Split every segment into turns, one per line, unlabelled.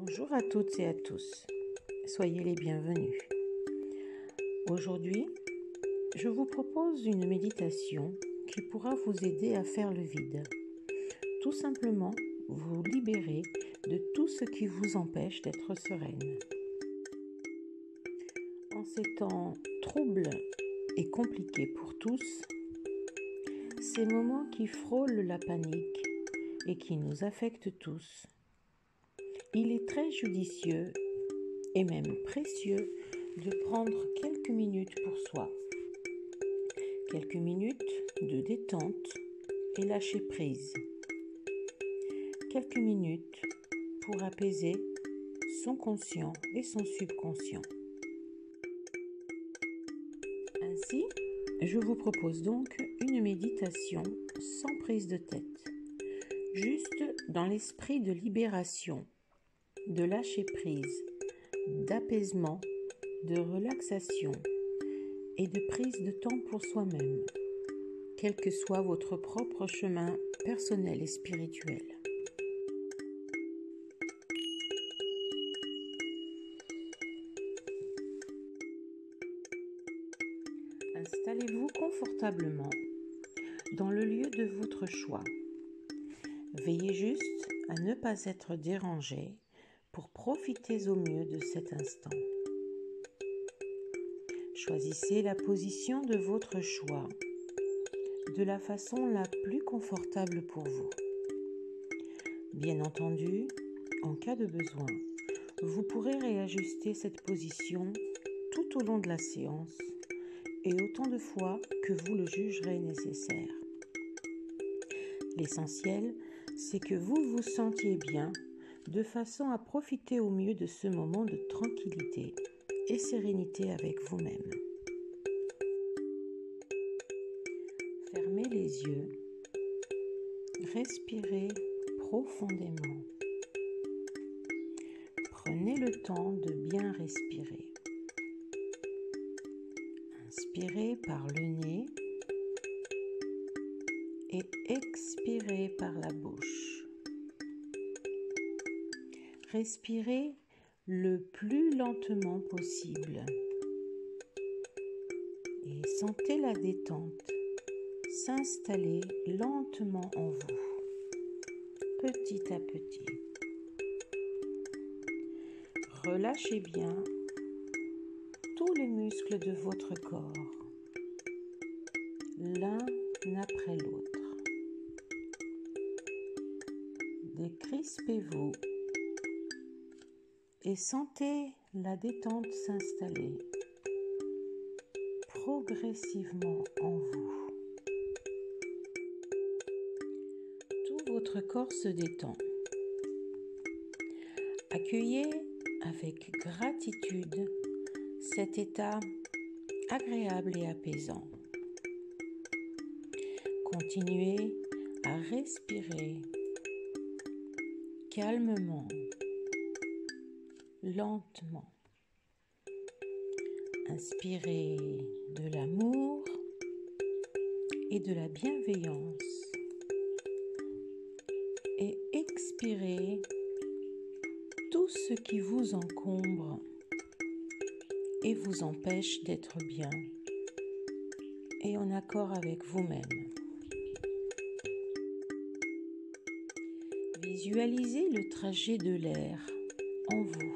Bonjour à toutes et à tous, soyez les bienvenus. Aujourd'hui, je vous propose une méditation qui pourra vous aider à faire le vide. Tout simplement, vous libérer de tout ce qui vous empêche d'être sereine. En ces temps troubles et compliqués pour tous, ces moments qui frôlent la panique et qui nous affectent tous, il est très judicieux et même précieux de prendre quelques minutes pour soi. Quelques minutes de détente et lâcher prise. Quelques minutes pour apaiser son conscient et son subconscient. Ainsi, je vous propose donc une méditation sans prise de tête, juste dans l'esprit de libération, de lâcher prise, d'apaisement, de relaxation et de prise de temps pour soi-même, quel que soit votre propre chemin personnel et spirituel. Installez-vous confortablement dans le lieu de votre choix. Veillez juste à ne pas être dérangé pour profiter au mieux de cet instant. Choisissez la position de votre choix de la façon la plus confortable pour vous. Bien entendu, en cas de besoin, vous pourrez réajuster cette position tout au long de la séance et autant de fois que vous le jugerez nécessaire. L'essentiel, c'est que vous vous sentiez bien de façon à profiter au mieux de ce moment de tranquillité et sérénité avec vous-même. Fermez les yeux, respirez profondément. Prenez le temps de bien respirer. Inspirez par le nez et expirez par la bouche. Respirez le plus lentement possible et sentez la détente s'installer lentement en vous, petit à petit. Relâchez bien tous les muscles de votre corps, l'un après l'autre. Décrispez-vous et sentez la détente s'installer progressivement en vous. Tout votre corps se détend. Accueillez avec gratitude cet état agréable et apaisant. Continuez à respirer calmement, lentement. Inspirez de l'amour et de la bienveillance et expirez tout ce qui vous encombre et vous empêche d'être bien et en accord avec vous-même. Visualisez le trajet de l'air en vous.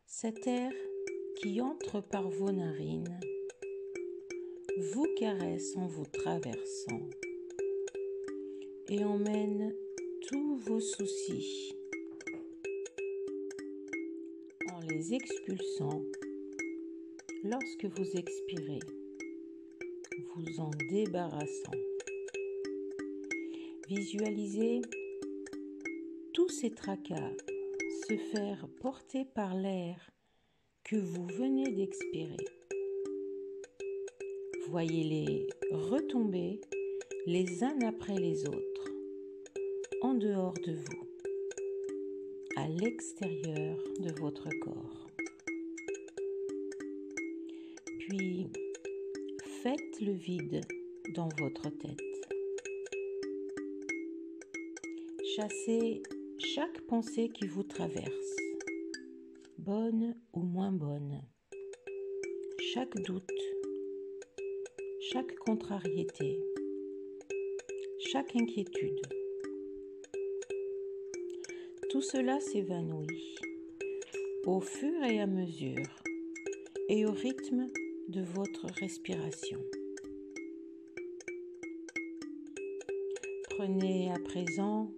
Cet air qui entre par vos narines vous caresse en vous traversant et emmène tous vos soucis en les expulsant lorsque vous expirez, vous en débarrassant. Visualisez tous ces tracas se faire porter par l'air que vous venez d'expirer. Voyez-les retomber les uns après les autres, en dehors de vous, à l'extérieur de votre corps. Puis, faites le vide dans votre tête. Chassez chaque pensée qui vous traverse, bonne ou moins bonne, chaque doute, chaque contrariété, chaque inquiétude. Tout cela s'évanouit au fur et à mesure et au rythme de votre respiration. Prenez à présent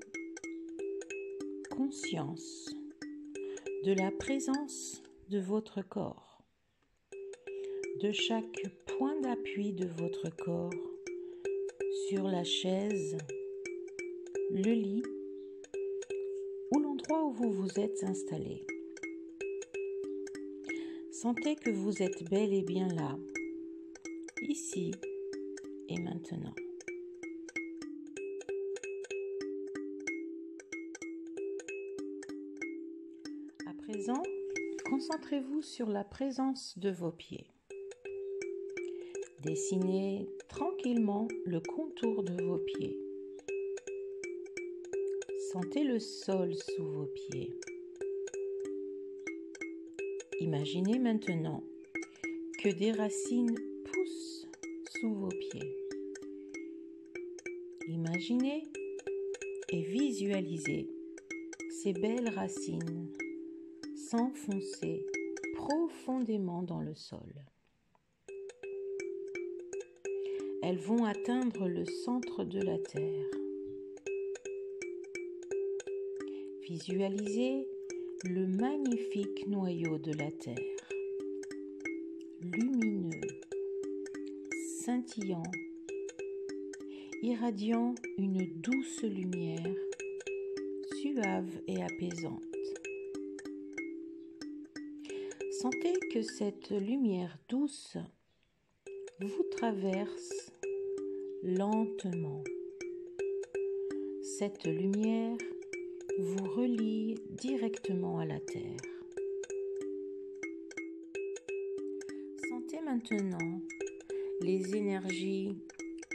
conscience de la présence de votre corps, de chaque point d'appui de votre corps sur la chaise, le lit ou l'endroit où vous vous êtes installé. Sentez que vous êtes bel et bien là, ici et maintenant. À présent, concentrez-vous sur la présence de vos pieds. Dessinez tranquillement le contour de vos pieds. Sentez le sol sous vos pieds. Imaginez maintenant que des racines poussent sous vos pieds. Imaginez et visualisez ces belles racines s'enfoncer profondément dans le sol. Elles vont atteindre le centre de la terre. Visualisez le magnifique noyau de la terre, lumineux, scintillant, irradiant une douce lumière, suave et apaisante. Sentez que cette lumière douce vous traverse lentement. Cette lumière vous relie directement à la terre. Sentez maintenant les énergies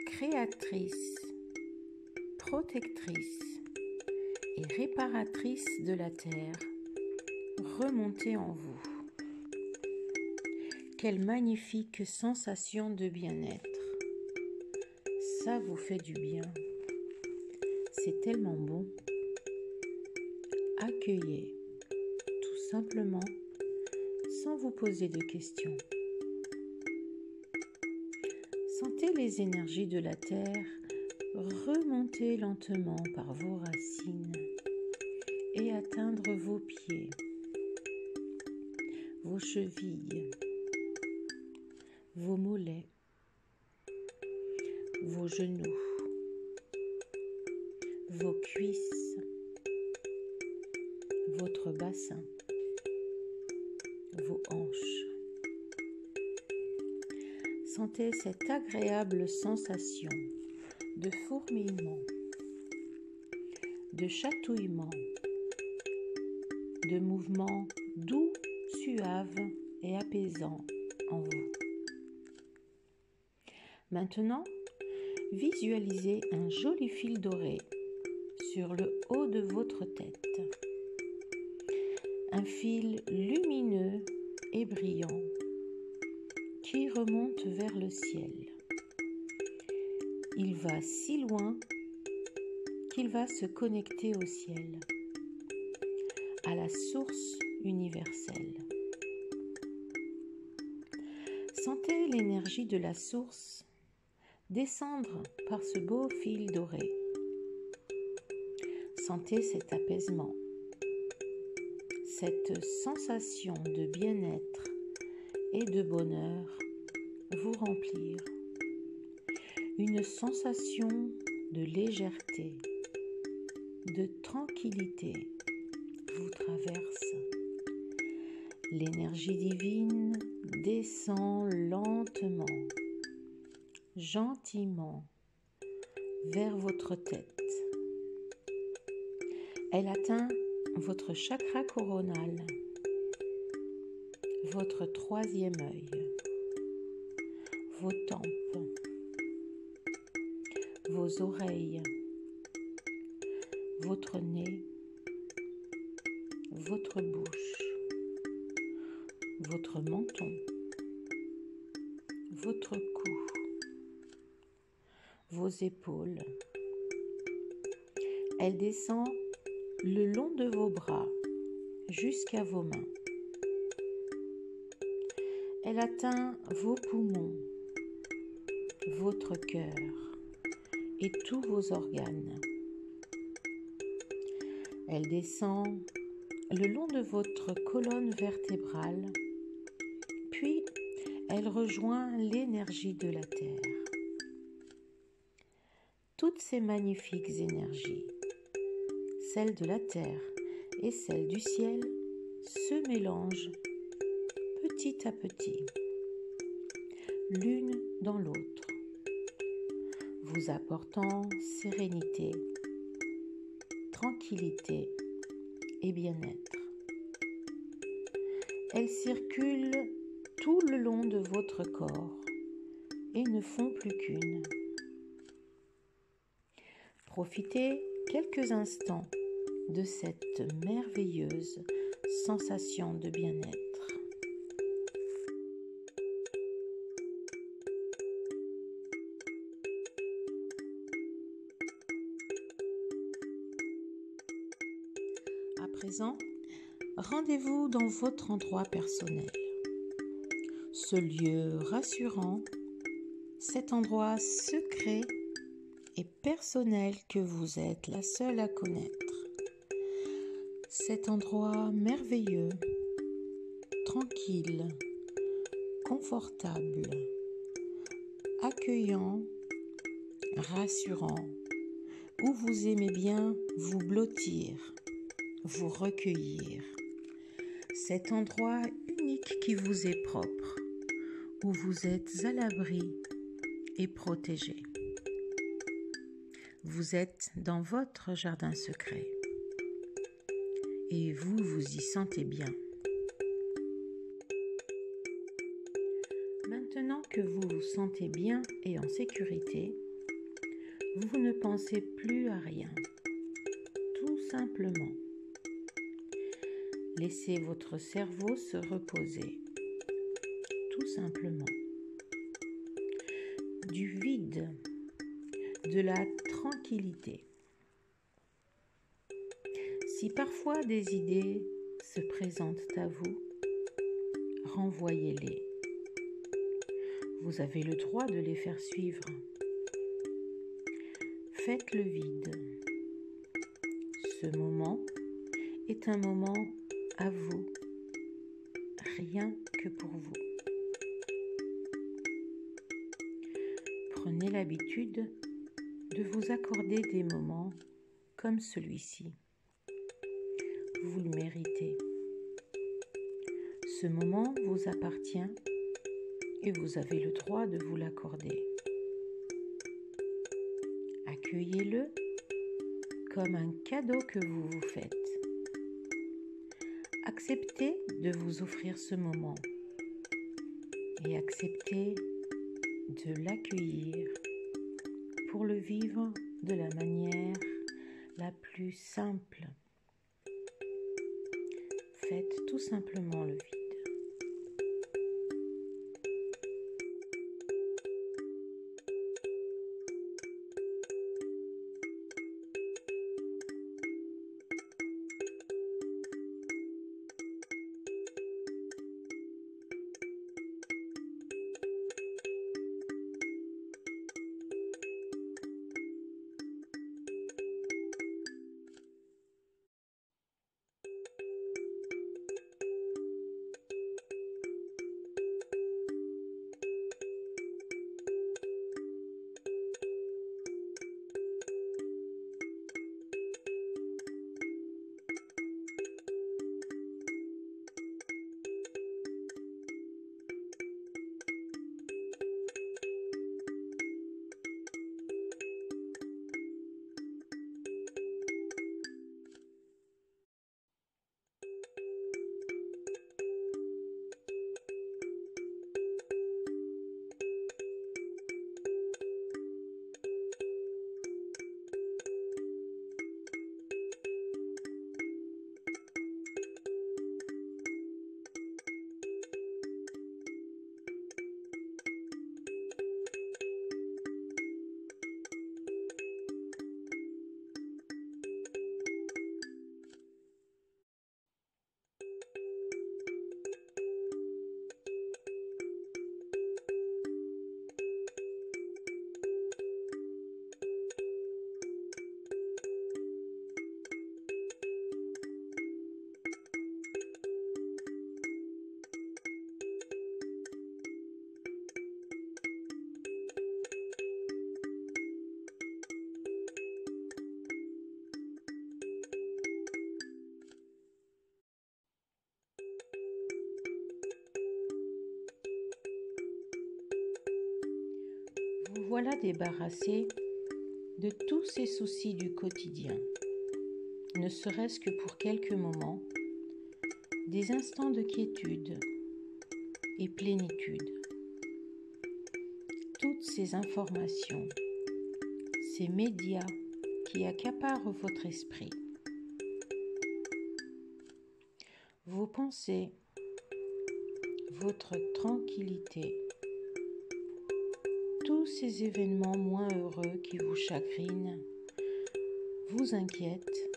créatrices, protectrices et réparatrices de la terre remonter en vous. Quelle magnifique sensation de bien-être. Ça vous fait du bien. C'est tellement bon. Accueillez, tout simplement, sans vous poser de questions. Sentez les énergies de la terre remonter lentement par vos racines et atteindre vos pieds, vos chevilles, vos mollets, vos genoux, vos cuisses, votre bassin, vos hanches. Sentez cette agréable sensation de fourmillement, de chatouillement, de mouvements doux, suaves et apaisants en vous. Maintenant, visualisez un joli fil doré sur le haut de votre tête. Un fil lumineux et brillant qui remonte vers le ciel. Il va si loin qu'il va se connecter au ciel, à la source universelle. Sentez l'énergie de la source descendre par ce beau fil doré. Sentez cet apaisement, cette sensation de bien-être et de bonheur vous remplir. Une sensation de légèreté, de tranquillité vous traverse. L'énergie divine descend lentement, gentiment vers votre tête. Elle atteint votre chakra coronal, votre troisième œil, vos tempes, vos oreilles, votre nez, votre bouche, votre menton, votre cou, vos épaules. Elle descend le long de vos bras jusqu'à vos mains. Elle atteint vos poumons, votre cœur et tous vos organes. Elle descend le long de votre colonne vertébrale, puis elle rejoint l'énergie de la Terre. Toutes ces magnifiques énergies, celles de la Terre et celles du ciel, se mélangent petit à petit, l'une dans l'autre, vous apportant sérénité, tranquillité et bien-être. Elles circulent tout le long de votre corps et ne font plus qu'une. Profitez quelques instants de cette merveilleuse sensation de bien-être. À présent, rendez-vous dans votre endroit personnel. Ce lieu rassurant, cet endroit secret et personnel que vous êtes la seule à connaître. Cet endroit merveilleux, tranquille, confortable, accueillant, rassurant, où vous aimez bien vous blottir, vous recueillir. Cet endroit unique qui vous est propre, où vous êtes à l'abri et protégé. Vous êtes dans votre jardin secret et vous vous y sentez bien. Maintenant que vous vous sentez bien et en sécurité, vous ne pensez plus à rien, tout simplement. Laissez votre cerveau se reposer, tout simplement. Du vide, de la tranquillité. Si parfois des idées se présentent à vous, renvoyez-les. Vous avez le droit de les faire suivre. Faites le vide. Ce moment est un moment à vous, rien que pour vous. Prenez l'habitude de vous accorder des moments comme celui-ci. Vous le méritez. Ce moment vous appartient et vous avez le droit de vous l'accorder. Accueillez-le comme un cadeau que vous vous faites. Acceptez de vous offrir ce moment et acceptez de l'accueillir pour le vivre de la manière la plus simple. Faites tout simplement le vide. voilà débarrassé de tous ces soucis du quotidien, ne serait-ce que pour quelques moments, des instants de quiétude et plénitude. Toutes ces informations, ces médias qui accaparent votre esprit, vos pensées, votre tranquillité, tous ces événements moins heureux qui vous chagrinent, vous inquiètent,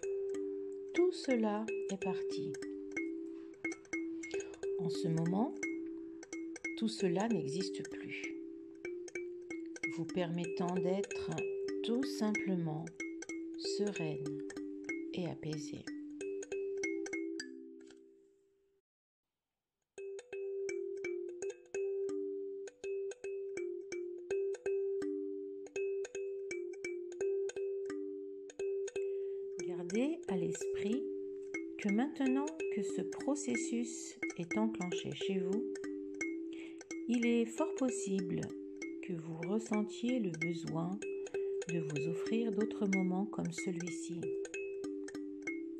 tout cela est parti. En ce moment, tout cela n'existe plus, vous permettant d'être tout simplement sereine et apaisée. Gardez à l'esprit que maintenant que ce processus est enclenché chez vous, il est fort possible que vous ressentiez le besoin de vous offrir d'autres moments comme celui-ci.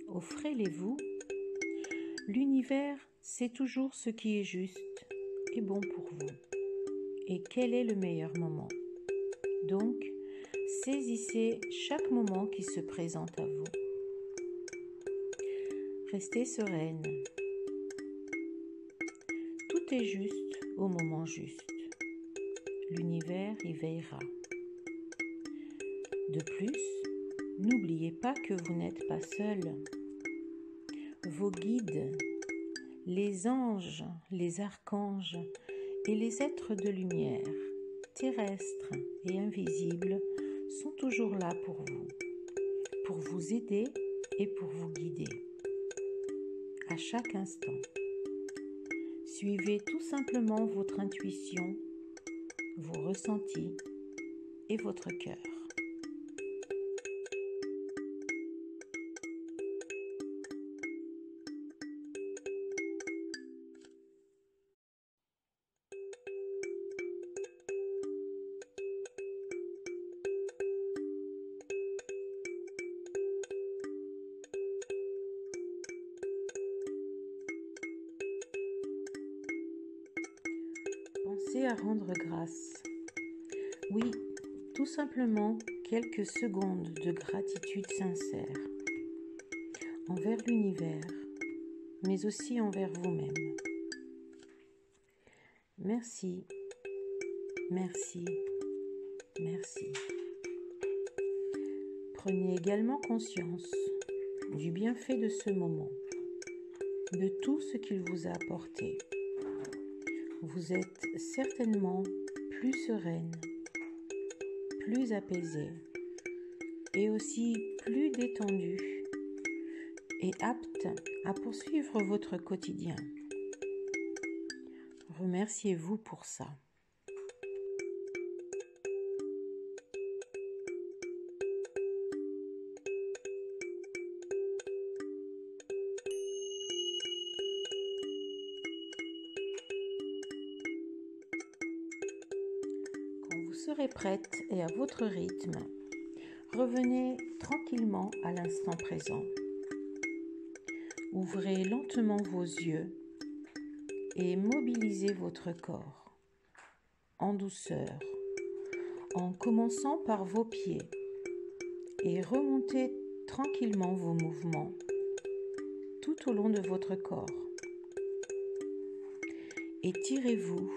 Offrez-les-vous. L'univers sait toujours ce qui est juste et bon pour vous et quel est le meilleur moment. Donc, saisissez chaque moment qui se présente à vous. Restez sereine. Tout est juste au moment juste. L'univers y veillera. De plus, n'oubliez pas que vous n'êtes pas seul. Vos guides, les anges, les archanges et les êtres de lumière, terrestres et invisibles, sont toujours là pour vous aider et pour vous guider. À chaque instant, suivez tout simplement votre intuition, vos ressentis et votre cœur. Pensez à rendre grâce. Oui, tout simplement quelques secondes de gratitude sincère envers l'univers, mais aussi envers vous-même. Merci, merci, merci. Prenez également conscience du bienfait de ce moment, de tout ce qu'il vous a apporté. Vous êtes certainement plus sereine, plus apaisée et aussi plus détendue et apte à poursuivre votre quotidien. Remerciez-vous pour ça. Quand vous serez prête et à votre rythme, revenez tranquillement à l'instant présent. Ouvrez lentement vos yeux et mobilisez votre corps en douceur, en commençant par vos pieds et remontez tranquillement vos mouvements tout au long de votre corps. Étirez-vous,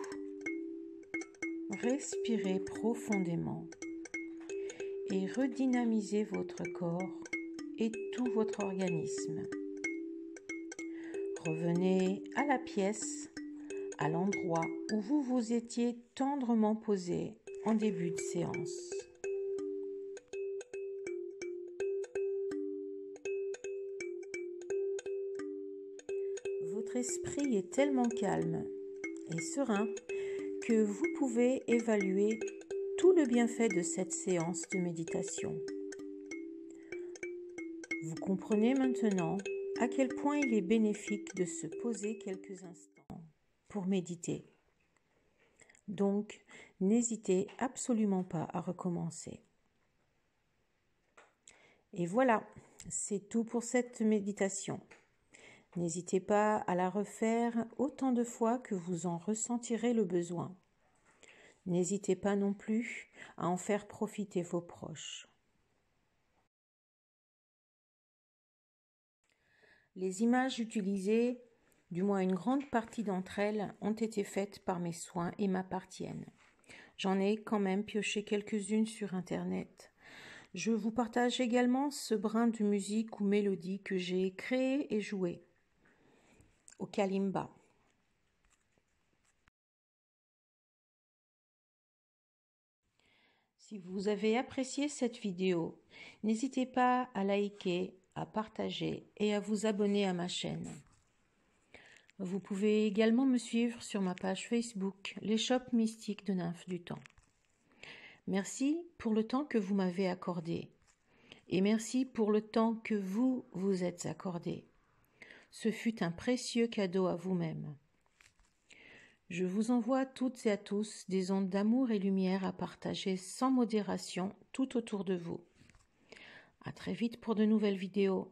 respirez profondément et redynamisez votre corps et tout votre organisme. Revenez à la pièce, à l'endroit où vous vous étiez tendrement posé en début de séance. Votre esprit est tellement calme et serein que vous pouvez évaluer tout le bienfait de cette séance de méditation. Vous comprenez maintenant à quel point il est bénéfique de se poser quelques instants pour méditer. Donc, n'hésitez absolument pas à recommencer. Et voilà, c'est tout pour cette méditation. N'hésitez pas à la refaire autant de fois que vous en ressentirez le besoin. N'hésitez pas non plus à en faire profiter vos proches. Les images utilisées, du moins une grande partie d'entre elles, ont été faites par mes soins et m'appartiennent. J'en ai quand même pioché quelques-unes sur Internet. Je vous partage également ce brin de musique ou mélodie que j'ai créé et joué au kalimba. Si vous avez apprécié cette vidéo, n'hésitez pas à liker, à partager et à vous abonner à ma chaîne. Vous pouvez également me suivre sur ma page Facebook, l'échoppe mystique de Nymphes du Temps. Merci pour le temps que vous m'avez accordé et merci pour le temps que vous vous êtes accordé. Ce fut un précieux cadeau à vous-même. Je vous envoie à toutes et à tous des ondes d'amour et lumière à partager sans modération tout autour de vous. À très vite pour de nouvelles vidéos.